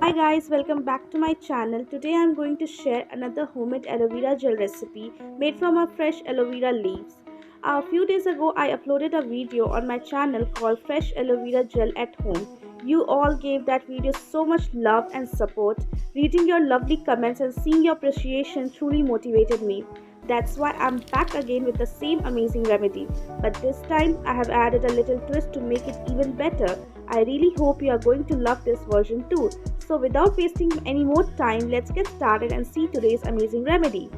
Hi guys, welcome back to my channel. Today I'm going to share another homemade aloe vera gel recipe made from our fresh aloe vera leaves. A few days ago I uploaded a video on my channel called Fresh Aloe Vera Gel at Home. You all gave that video so much love and support. Reading your lovely comments and seeing your appreciation truly motivated me. That's why I'm back again with the same amazing remedy. But this time I have added a little twist to make it even better. I really hope you are going to love this version too. So without wasting any more time, let's get started and see today's amazing remedy.